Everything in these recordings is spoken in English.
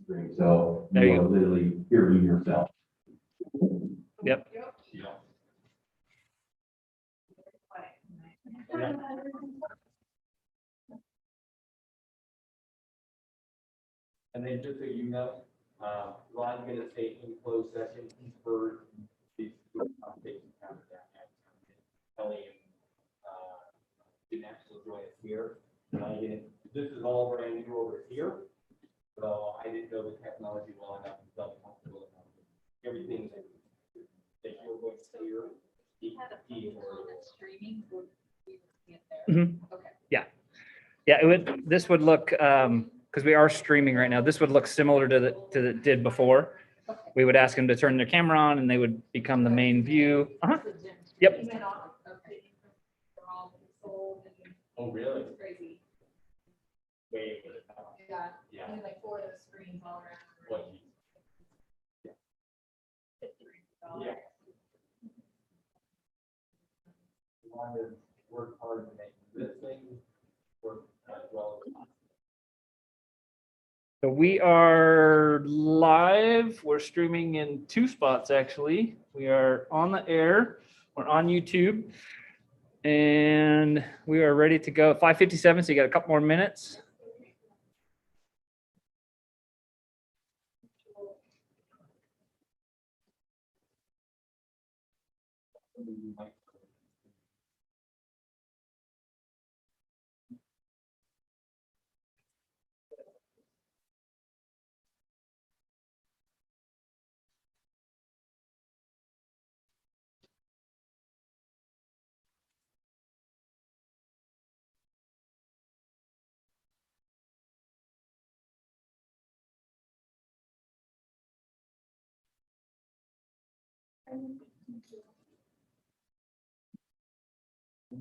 screen. So There you you are go. literally hearing yourself. Yep. And then just so you know, Ron's gonna say in closed session, he's heard these conversations down at Kelly and didn't actually join us here. This is all brand new over here, so I didn't know the technology well enough and felt comfortable enough. Everything that you're going to hear. Streaming, would we see it there? Mhm. Okay. Yeah, it would, this would look, because we are streaming right now, this would look similar to the it did before. We would ask them to turn their camera on and they would become the main view. Uh-huh. Yep. Okay. They're all sold and Oh, really? it's crazy. Way. Yeah. Yeah. Only like 4 of those screens all around. the room. Yeah. We want to work hard to make this thing work as well as possible. So we are live. We're streaming in 2 spots, actually. We are on the air. We're on YouTube. And we are ready to go. 5:57, so you got a couple more minutes.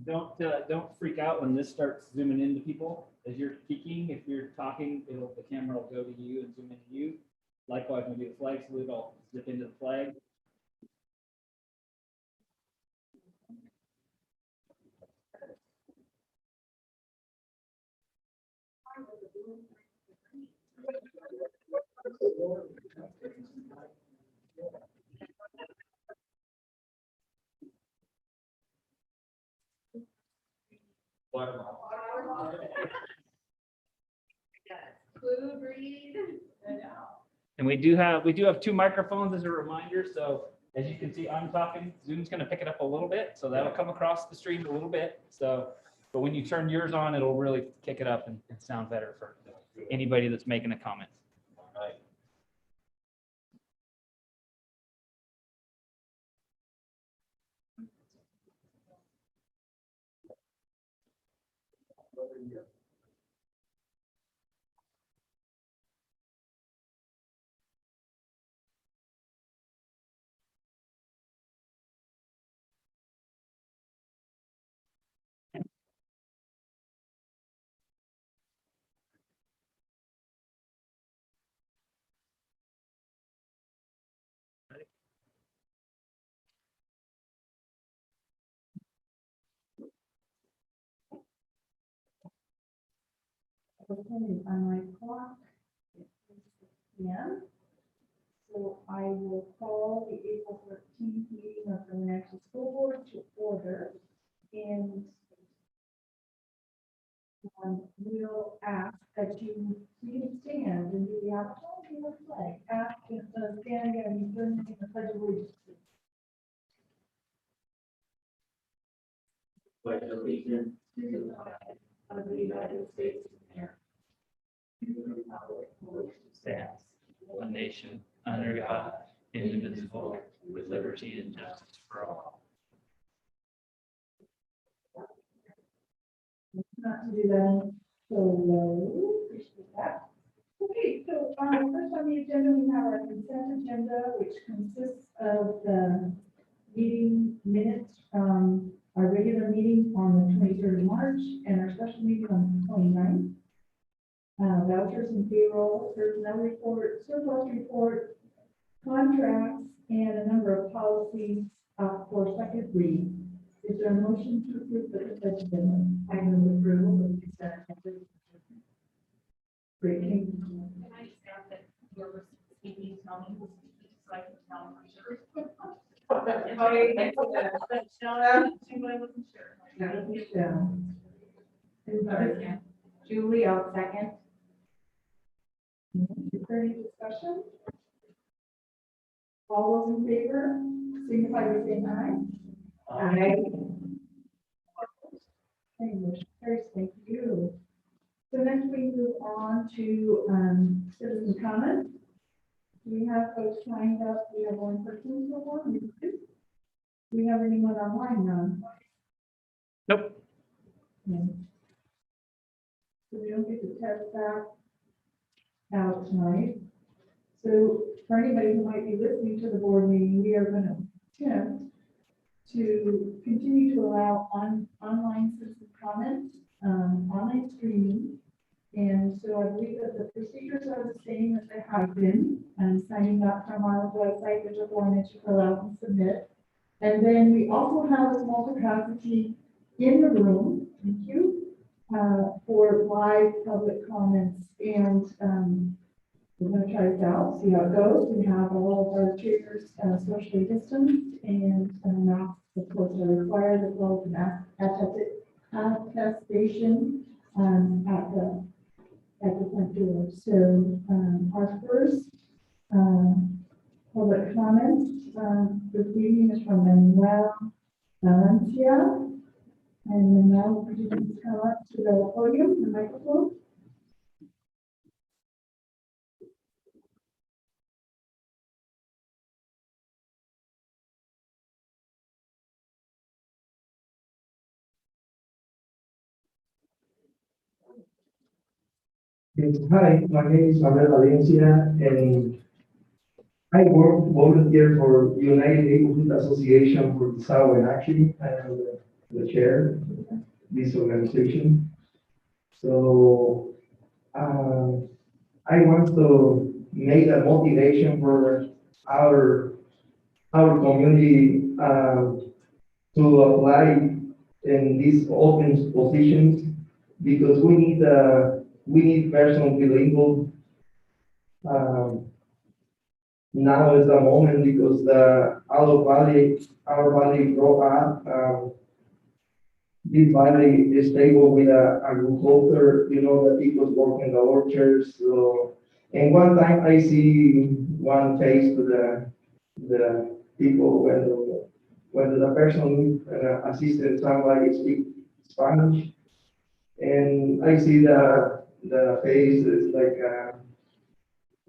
Don't freak out when this starts zooming into people as you're speaking. If you're talking, the camera will go to you and zoom into you. Likewise, when we do the flag salute, I'll zip into the flag. Food, breathe. And we do have 2 microphones as a reminder. So as you can see, I'm talking. Zoom's going to pick it up a little bit, so that'll come across the stream a little bit. So, but when you turn yours on, it'll really kick it up and sound better for anybody that's making a comment. Right. Okay, on my clock, yeah. So I will call the April 13th meeting of the National School Board to order. And we'll ask that you can stand and do the opportunity of flag. Ask if stand and join in the pledge of allegiance. Pledge allegiance To the flag of the United States of America. To the republic for which it stands, One nation under God, indivisible, with liberty and justice for all. not to do that. So, appreciate that. Okay, so first on the agenda, we have our consent agenda, which consists of the meeting minutes from our regular meeting on the 23rd of March and our special meeting on the 29th. Vouchers and payroll, personnel report, surplus report, contracts, and a number of policies for second read. Is there a motion to approve the consent agenda? I move approval of the consent agenda. Great. Can I stop it? whoever's speaking, tell me who's speaking, so I can tell them for sure. Anybody wasn't sure. Anybody? Julie, I'll second. Is there any discussion? All those in favor, signify by saying aye. Aye. Okay, motion carries. Thank you. So next we move on to citizen comment. We have folks signed up. We have one person so far. Do we have anyone online now? Nope. No. So we don't get to test that out tonight. So for anybody who might be listening to the board meeting, we are going to attempt to continue to allow online citizen comments, online streaming. And so I believe that the procedures are the same as they have been, signing up from our website, there's a form that you fill out and submit. And then we also have a small capacity in the room, thank you, for live public comments. And we're going to try this out, see how it goes. We have all of our chairs socially distanced, and masks, of course, are required, as well as an attestation at the front door. So our first public comment this evening is from Manuel Valencia. And Manuel, could you please come up to the podium, the microphone? Yes, hi, my name is Manuel Valencia, and I volunteer for United Neighborhood Association for the South and actually I am the chair of this organization. So I want to make a motivation for our community to apply in these open positions, because we need person bilingual. Now is the moment, because our valley grow up. This valley is stable with agriculture, the people work in the orchards. So, and one time I see one face to the people when the person assistant somebody speak Spanish, and I see the face is like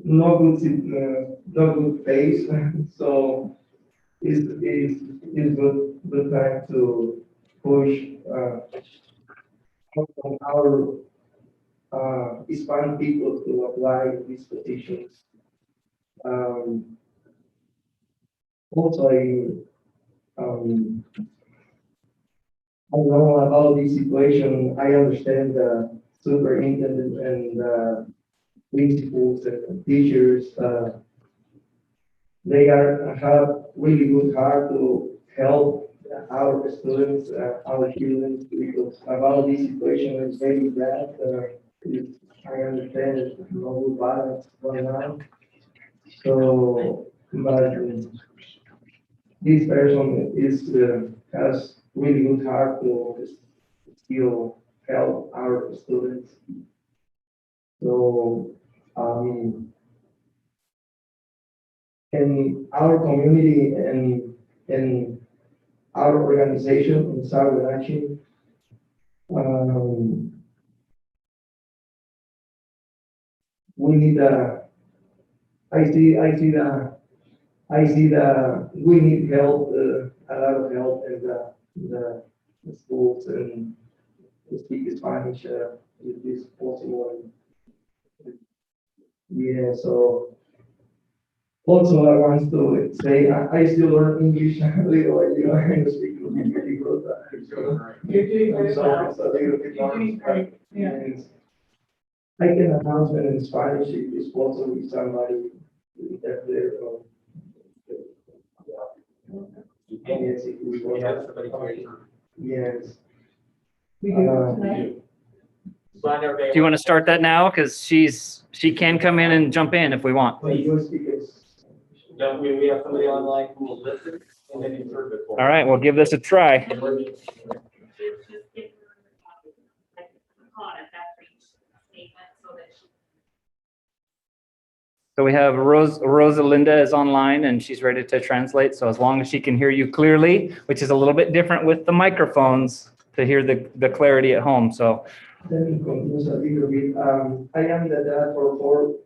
no good face. So it's good time to push from our Hispanic people to apply these positions. Also, I know about this situation. I understand the superintendent and the principals and teachers. They have really good heart to help our students, our students, because about this situation is very bad. I understand it's no good balance right now. So, but this person has really good heart to still help our students. So, in our community and in our organization in South Action, we need we need help, a lot of help in the schools and speak Spanish if it's possible. Yeah, so also I want to say I still learn English a little, I speak a little bit good. You're doing very well. It's a little bit You're doing great. Yeah. and I can announce it in Spanish if it's possible with somebody there. Yes, if we We have somebody here. Yes. We do tonight. Remind everybody. Do you want to start that now? Because she can come in and jump in if we want. When you speak, Yeah, we have somebody online who will listen and then interpret for All right, we'll give this a try. Just give her, like, a comment after each statement so that she. So we have Rosalinda is online and she's ready to translate. So as long as she can hear you clearly, which is a little bit different with the microphones to hear the clarity at home. So let me confuse a little bit. I am the dad for four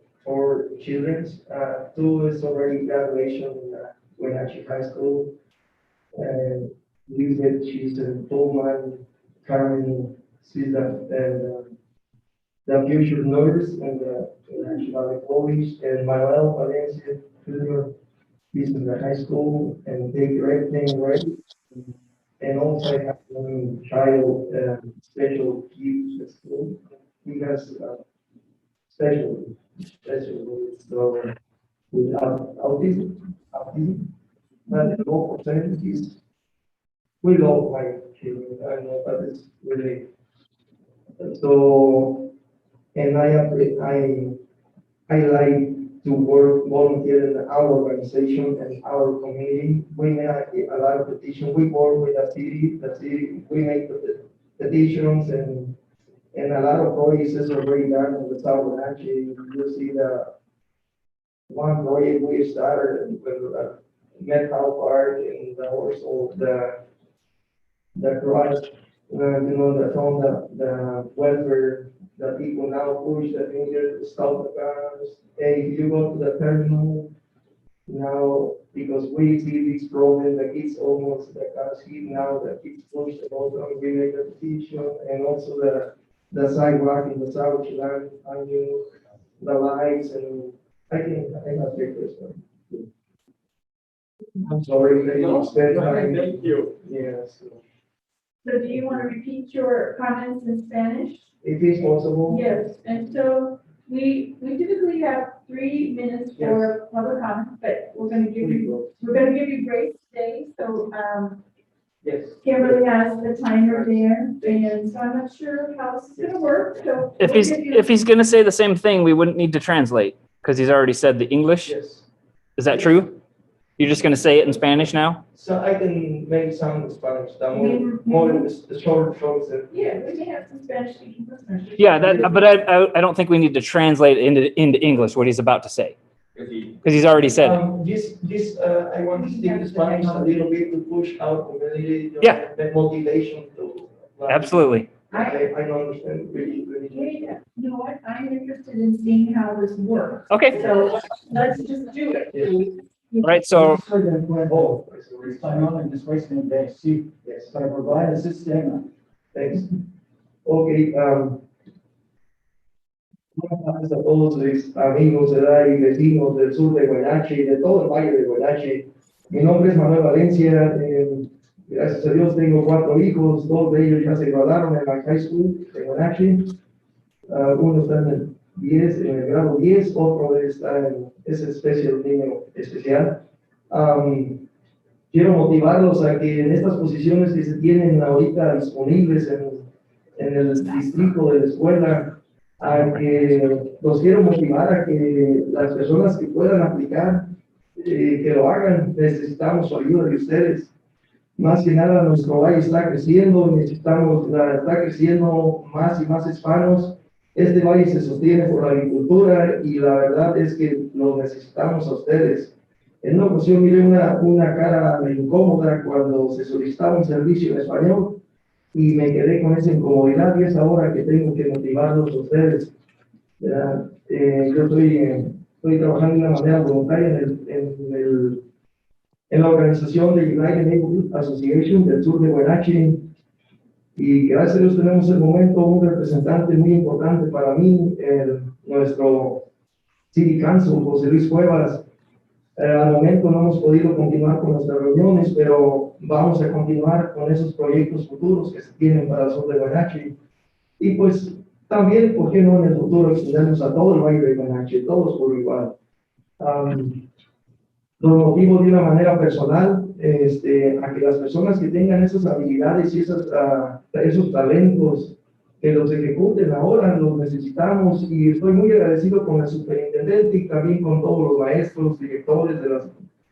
children. Two is already graduation in Wenatchee High School. And Lizette, she's in Pullman, Carmen, she's the future nurse and the National College, and Manuel Valencia, Junior, he's in the high school and take everything right. And also I have one child, special needs at school. He has special needs, so without autism, but the low percentages. We love my children, I know, but it's really, so, and I like to work, volunteer in our organization and our community. We make a lot of petitions. We work with the city, we make the petitions and a lot of projects are already done in the South Wenatchee. You see the one project we started with Metcalf Park and also the cross, the from the welfare, the people now push the finger to stop the cars. And if you go to the terminal now, because we see this problem, the kids almost, the cars hit now, the kids push the button, we make the petition, and also the sidewalk in the South Chile, the lights, and I think I have papers. I'm sorry, they spend time. Thank you. Yes, So do you want to repeat your comments in Spanish? if it's possible. Yes, and so we typically have 3 minutes for public comment, but we're gonna give you grace today, so, Yes. Kimberly has the timer there, and so I'm not sure how this is gonna work, so. if he's going to say the same thing, we wouldn't need to translate because he's already said the English. Yes. Is that true? You're just going to say it in Spanish now? So I can make some Spanish, the more the short. Yeah, we may have some Spanish speaking listeners. Yeah, but I don't think we need to translate it into English what he's about to say because he's already said it. This, I want to speak Spanish a little bit to push out community. Yeah. The motivation to. Absolutely. I don't understand really. You know what, I'm interested in seeing how this works. Okay. So let's just do it. All right. So Oh, Español en después de sí, yes, para probar el sistema. thanks. Okay, buenas tardes a todos mis amigos, ¿verdad? Y vecinos del sur de Wenatchee, de todo el valle de Wenatchee. Mi nombre es Manuel Valencia. Gracias a Dios tengo 4 hijos, 2 de ellos ya se graduaron en la high school de Wenatchee. Uno está en el 10, en el grado 10, otro está en ese especial niño especial. Quiero motivarlos a que en estas posiciones que se tienen ahorita disponibles en el distrito de la escuela, a que los quiero motivar a que las personas que puedan aplicar, que lo hagan. Necesitamos su ayuda de ustedes. Más que nada, nuestro valle está creciendo, está creciendo más y más hispanos. Este valle se sostiene por la agricultura y la verdad es que lo necesitamos a ustedes. En una ocasión miré una cara incómoda cuando se solicitaba un servicio en español y me quedé con esa incomodidad, y es ahora que tengo que motivarlos a ustedes. Yo estoy trabajando de una manera voluntaria en la organización de United Neighborhood Association del sur de Wenatchee, y gracias a Dios tenemos el momento un representante muy importante para mí, nuestro City Council, José Luis Cuevas. Al momento no hemos podido continuar con nuestras reuniones, pero vamos a continuar con esos proyectos futuros que se tienen para el sur de Wenatchee. Y pues también, ¿por qué no en el futuro extendernos a todo el valle de Wenatchee, todos por igual? Los motivo de una manera personal, a que las personas que tengan esas habilidades y esos talentos que los ejecuten ahora, los necesitamos y estoy muy agradecido con el superintendente y también con todos los maestros, directores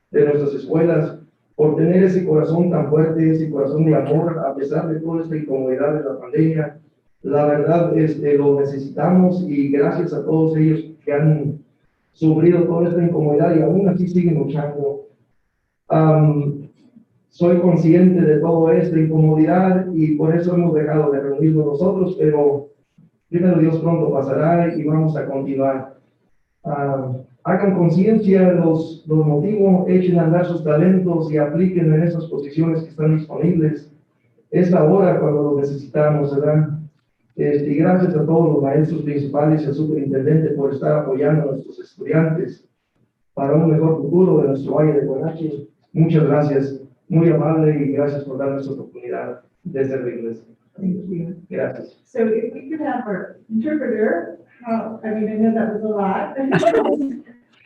de nuestras escuelas por tener ese corazón tan fuerte, ese corazón de amor a pesar de toda esta incomodidad de la pandemia. La verdad, lo necesitamos y gracias a todos ellos que han sufrido toda esta incomodidad y aún así siguen luchando. Soy consciente de toda esta incomodidad y por eso hemos dejado de reunirnos nosotros, pero primero Dios pronto pasará y vamos a continuar. Hagan conciencia, los motivos, echen a andar sus talentos y apliquen en esas posiciones que están disponibles. Es la hora cuando lo necesitamos, ¿verdad? Y gracias a todos los maestros principales y al superintendente por estar apoyando a nuestros estudiantes para un mejor futuro de nuestro Valle de Conache. Muchas gracias, muy amable y gracias por darnos esta oportunidad de servirles. Thank you. Gracias. So if we could have our interpreter, I mean, I know that was a lot.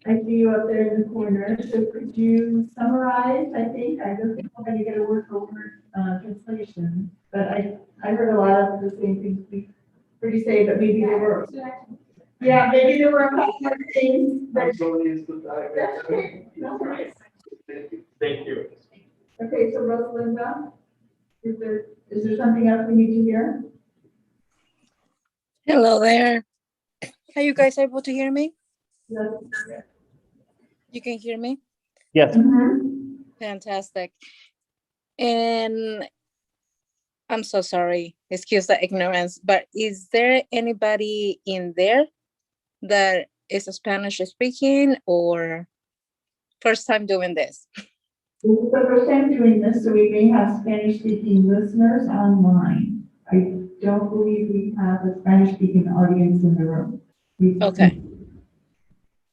I see you up there in the corner, so could you summarize, I think we're going to get a word for word translation, but I heard a lot of the same things we heard you say, but maybe there were, yeah, maybe there were a couple more things, but that's okay. No worries. Thank you. Okay, so Rosalinda, is there something else we need to hear? Hello there. Are you guys able to hear me? Yes. You can hear me? Yes. Mhm. Fantastic. And I'm so sorry, excuse the ignorance, but is there anybody in there that is Spanish speaking or first time doing this? This is the first time doing this, so we may have Spanish-speaking listeners online. I don't believe we have a Spanish-speaking audience in the room. Okay.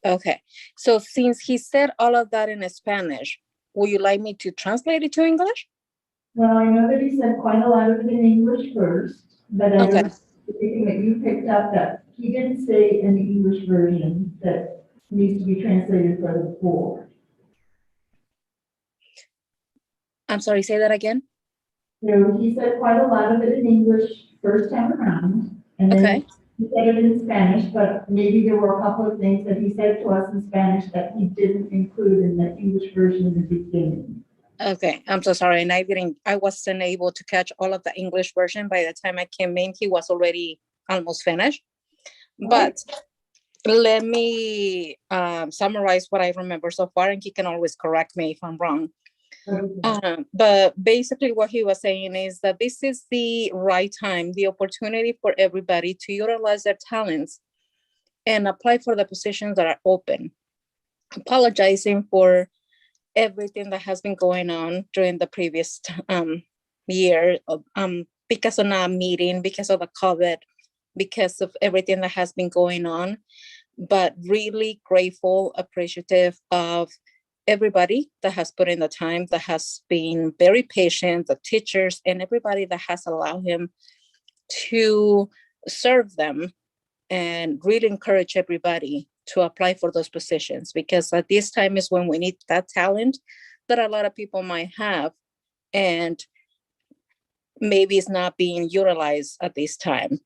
Okay. So since he said all of that in Spanish, would you like me to translate it to English? Well, I know that he said quite a lot of it in English first, but I Okay. know anything that you picked up that he didn't say in the English version that needs to be translated for the board. I'm sorry, say that again. So he said quite a lot of it in English first time around, and then Okay. he said it in Spanish, but maybe there were a couple of things that he said to us in Spanish that he didn't include in the English version in the beginning. Okay, I'm so sorry. And I wasn't able to catch all of the English version. By the time I came in, he was already almost finished. But let me summarize what I remember so far, and he can always correct me if I'm wrong. But basically what he was saying is that this is the right time, the opportunity for everybody to utilize their talents and apply for the positions that are open. Apologizing for everything that has been going on during the previous year, because of not meeting, because of the COVID, because of everything that has been going on, but really grateful, appreciative of everybody that has put in the time, that has been very patient, the teachers and everybody that has allowed him to serve them, and really encourage everybody to apply for those positions, because at this time is when we need that talent that a lot of people might have, and maybe it's not being utilized at this time.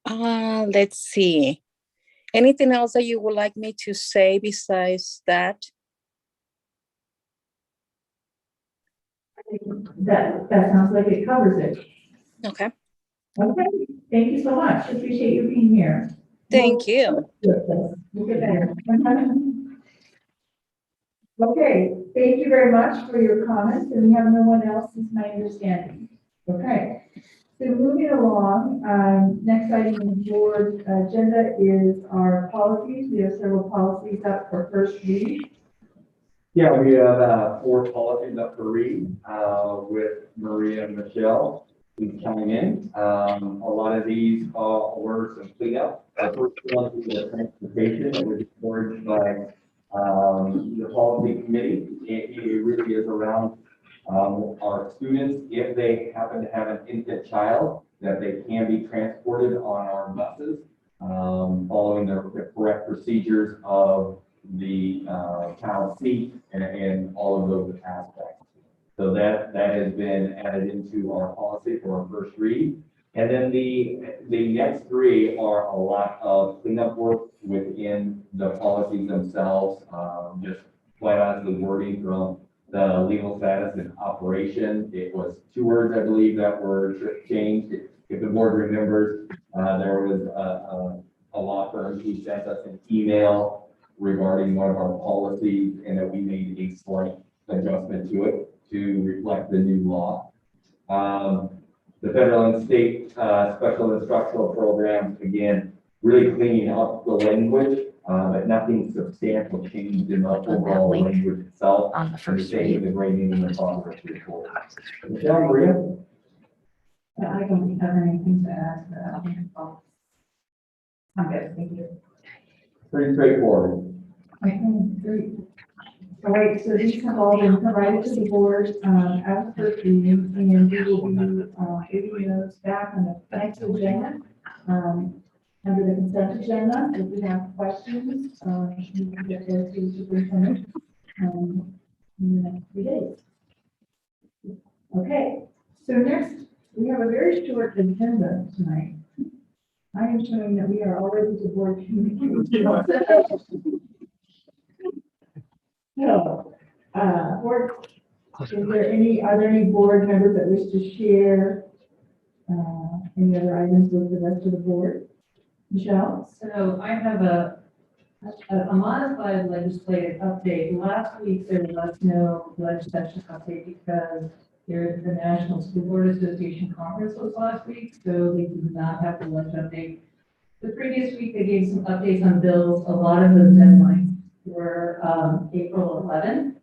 Let's see. Anything else that you would like me to say besides that? That sounds like it covers it. Okay. Okay, thank you so much. Appreciate you being here. Thank you. We'll get better. Okay, thank you very much for your comments, and we have no one else, is my understanding. Okay, so moving along, next item on the board agenda is our policies. We have several policies up for first read. Yeah, we have 4 policies up for read with Maria and Michelle coming in. A lot of these were some cleanup. The first one is the transportation that was encouraged by the policy committee. It really is around our students, if they happen to have an infant child, that they can be transported on our buses, following the correct procedures of the child seat and all of those aspects. So that has been added into our policy for our first read. And then the next three are a lot of cleanup work within the policies themselves, just flat out the wording from the legal status and operation. It was 2 words, I believe, that were changed. If the board remembers, there was a law firm who sent us an email regarding one of our policies, and that we made a slight adjustment to it to reflect the new law. The federal and state special instructional programs, again, really cleaning up the language, but nothing substantial changed in the overall language itself. On the first Same read. with the grading and the progress report. Michelle, Maria? I don't have anything to add to that. I'm good, thank you. Pretty straightforward. Okay, great. All right, so these have all been provided to the board, as per reading, and we will be, giving those back on the next agenda. Under the consent agenda, if you have questions, you can get those to the superintendent, in the next few days. Okay, so next, we have a very short agenda tonight. I am showing that we are already to board communication. So, board, are there any board members that wish to share, any other items with the rest of the board? Michelle? So I have a modified legislative update. Last week, there was no legislative update because the National School Board Association Conference was last week, so they did not have the lunch update. The previous week, they gave some updates on bills. A lot of those deadlines were April 11th,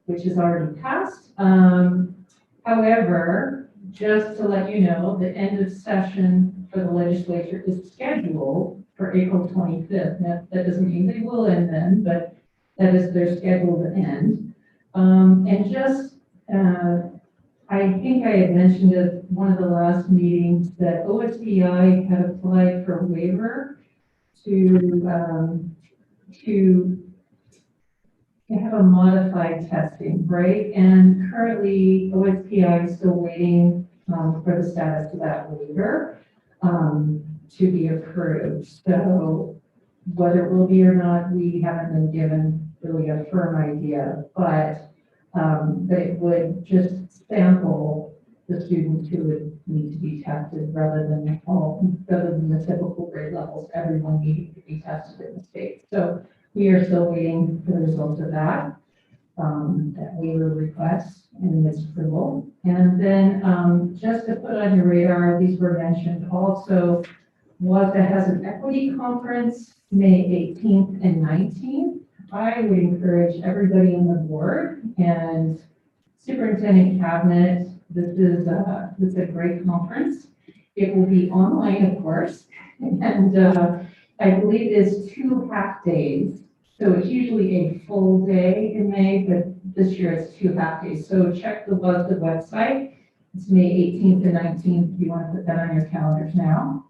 which is already passed. However, just to let you know, the end of session for the legislature is scheduled for April 25th. Now, that doesn't mean they will end then, but that is their scheduled end. And just, I think I had mentioned at one of the last meetings that OSDI had applied for a waiver to have a modified testing, right? And currently OSPI is still waiting for the status of that waiver to be approved. So whether it will be or not, we haven't been given really a firm idea, but it would just sample the students who would need to be tested rather than the typical grade levels, everyone needing to be tested in the state. So we are still waiting for the results of that waiver request and its approval. And then just to put on your radar, these were mentioned also, WSD has an equity conference May 18th and 19th. I would encourage everybody on the board and superintendent cabinet. This is a great conference. It will be online, of course, and I believe it is 2 half days. So it's usually a full day in May, but this year it's 2 half days. So check the WSD website. It's May 18th and 19th. If you want to put that on your calendars now.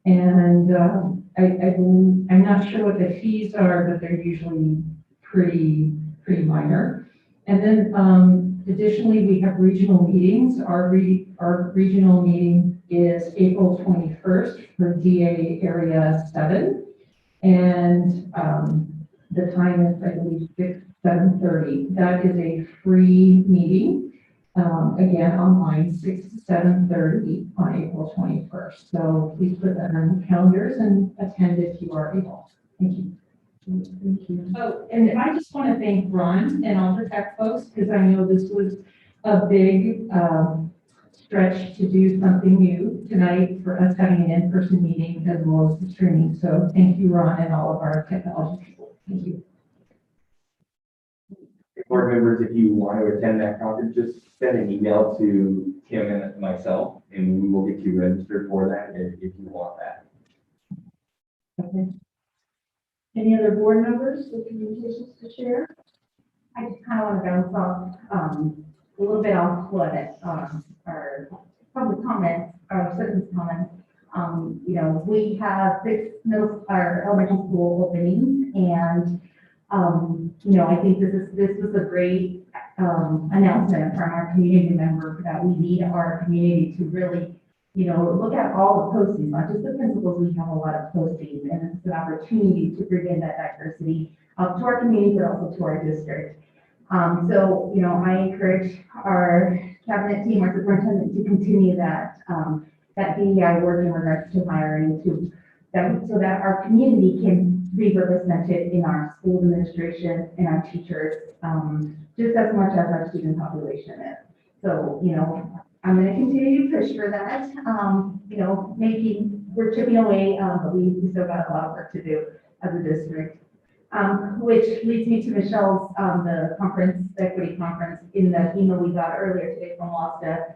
And I'm not sure what the fees are, but they're usually pretty minor. And then additionally, we have regional meetings. Our regional meeting is April 21st for DA Area 7. And the time is, I believe, 7:30. That is a free meeting. Again, online, 6 to 7:30 on April 21st. So please put that on your calendars and attend if you are able. Thank you. Thank you. Oh, and I just want to thank Ron and all the tech folks, because I know this was a big stretch to do something new tonight for us having an in-person meeting as well as the streaming. So thank you, Ron, and all of our technology people. Thank you. Board members, if you want to attend that conference, just send an email to Kim and myself, and we will get you registered for that if you want that. Okay. Any other board members with communications to share? I just kind of want to bounce off a little bit off what our public comments, our citizens comments. We have 6 elementary school openings, and I think this was a great announcement from our community member that we need our community to really look at all the postings, not just the principals, we have a lot of postings, and it's an opportunity to bring in that diversity to our community, but also to our district. So, I encourage our cabinet team, our superintendent to continue that DEI work in regards to hiring so that our community can be represented in our school administration and our teachers, just as much as our student population is. So, I'm going to continue to push for that. Maybe we're chipping away, but we still got a lot of work to do as a district. Which leads me to Michelle's, the conference, the equity conference, in the email we got earlier today from Wasta.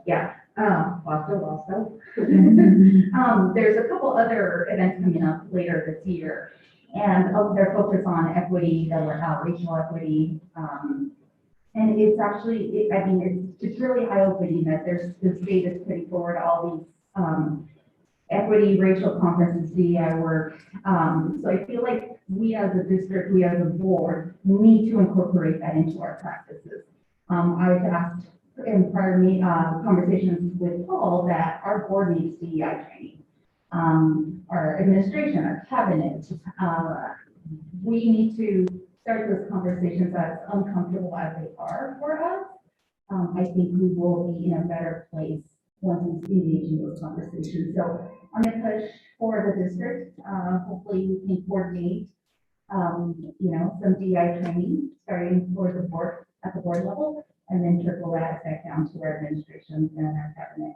Yeah. Wasta. There's a couple other events coming up later this year, and they're focused on equity, racial equity. And it's actually, it's really eye-opening that the state is putting forward all these equity, racial conferences, DEI work. So I feel like we as a district, we as a board, need to incorporate that into our practices. I've asked in prior conversations with Paul that our board needs DEI training. Our administration, our cabinet, we need to start those conversations as uncomfortable as they are for us. I think we will be in a better place once we engage in those conversations. So I'm going to push for the district. Hopefully we can coordinate, some DEI training starting for the board at the board level, and then trickle that back down to our administration and our cabinet.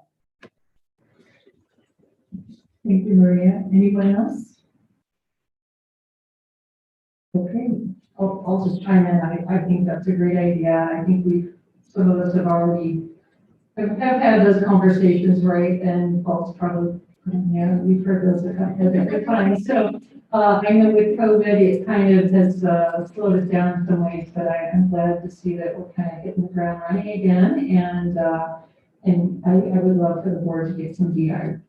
Thank you, Maria. Anyone else? Okay, I'll just chime in. I think that's a great idea. I think some of us have already have had those conversations, right? And Paul's probably, we've heard those a couple of times. So I know with COVID, it kind of has slowed us down in some ways, but I'm glad to see that we're kind of hitting the ground running again. And I would love for the board to get some DEI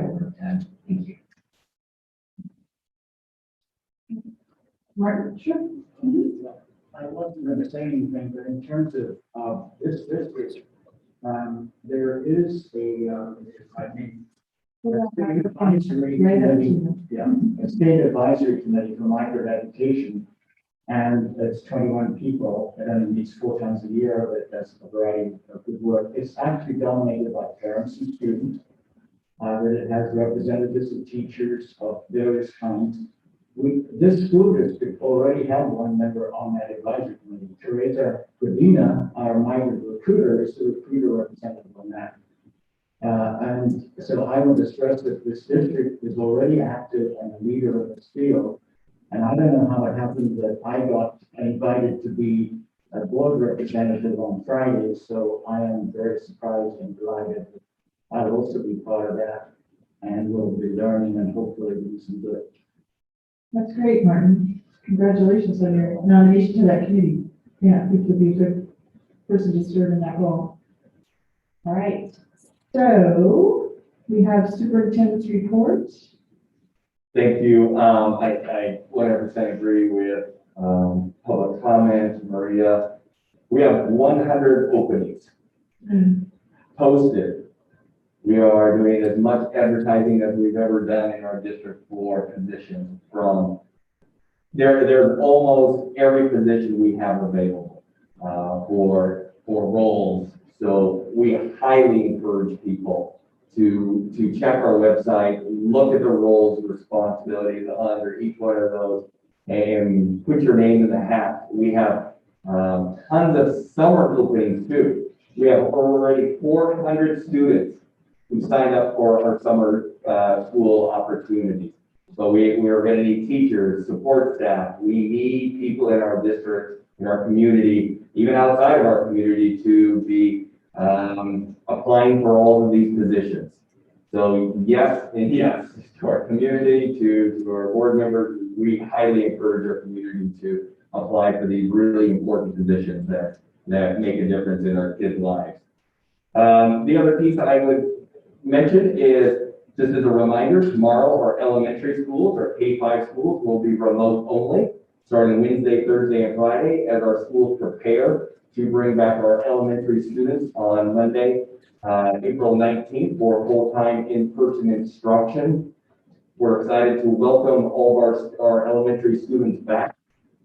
work done. Thank you. Martin, sure. I wasn't going to say anything, but in terms of this district, there is a state advisory committee for migrant education, and it's 21 people, and only meets 4 times a year, but does a variety of good work. It's actually dominated by parents and students. That it has representatives of teachers of various kinds. This school district already had one member on that advisory committee. Teresa Godina, our migrant recruiter, is the recruiter representative on that. And so I want to stress that this district is already active and a leader in this field. And I don't know how it happened that I got invited to be a board representative on Friday. So I am very surprised and delighted that I'll also be part of that, and we'll be learning and hopefully do some good. That's great, Martin. Congratulations on your nomination to that committee. Yeah, I think you'll be a good person to serve in that role. All right. So we have superintendent's reports. Thank you. I 100% agree with public comment, Maria. We have 100 openings posted. We are doing as much advertising as we've ever done in our district for positions. From there's almost every position we have available for roles. So we highly encourage people to check our website, look at the roles and responsibilities under each one of those, and put your name in the hat. We have tons of summer openings too. We have already 400 students who signed up for our summer school opportunities. So we're going to need teachers, support staff. We need people in our district, in our community, even outside of our community, to be applying for all of these positions. So yes, and yes, to our community, to our board members, we highly encourage our community to apply for these really important positions that make a difference in our kids' lives. The other piece that I would mention is, just as a reminder, tomorrow our elementary schools, our K-5 schools, will be remote only. starting Wednesday, Thursday, and Friday, as our schools prepare to bring back our elementary students on Monday, April 19th, for full-time in-person instruction. We're excited to welcome all of our elementary students back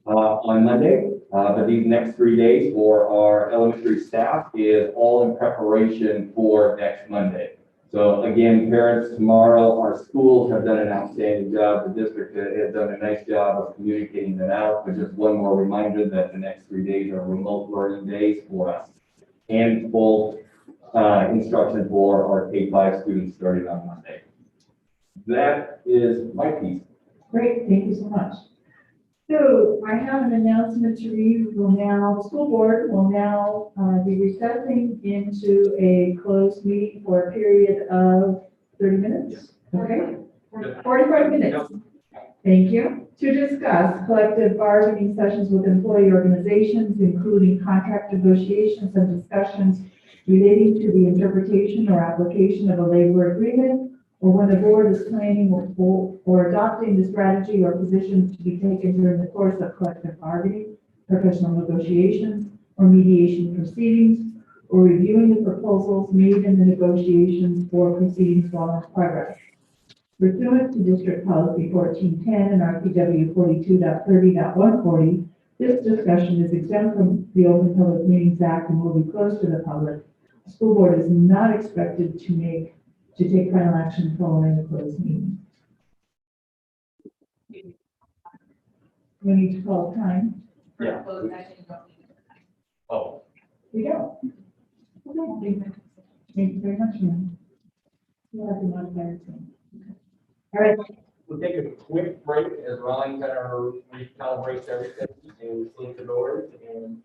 on Monday. But these next 3 days for our elementary staff is all in preparation for next Monday. So again, parents, tomorrow, our schools have done an outstanding job. The district has done a nice job of communicating that out. But just one more reminder that the next 3 days are remote learning days for us, and full instruction for our K-5 students starting on Monday. That is my piece. Great, thank you so much. So I have an announcement to read. The school board will now be recessing into a closed meeting for a period of 30 minutes. Okay, 45 minutes. Thank you. To discuss collective bargaining sessions with employee organizations, including contract negotiations and discussions relating to the interpretation or application of a labor agreement, or when the board is planning or adopting the strategy or position to be taken during the course of collective bargaining, professional negotiations, or mediation proceedings, or reviewing the proposals made in the negotiations or proceedings while in progress. Pursuant to District Policy 1410 and RCW 42.30.140, this discussion is exempt from the Open Public Meetings Act and will be closed to the public. The school board is not expected to take final action following the closed meeting. We need to call time. Yeah. Oh. We go. Okay. Thank you very much, ma'am. You'll have to modify your thing. All right. We'll take a quick break as Ron kind of recalibrates everything and sync the doors and.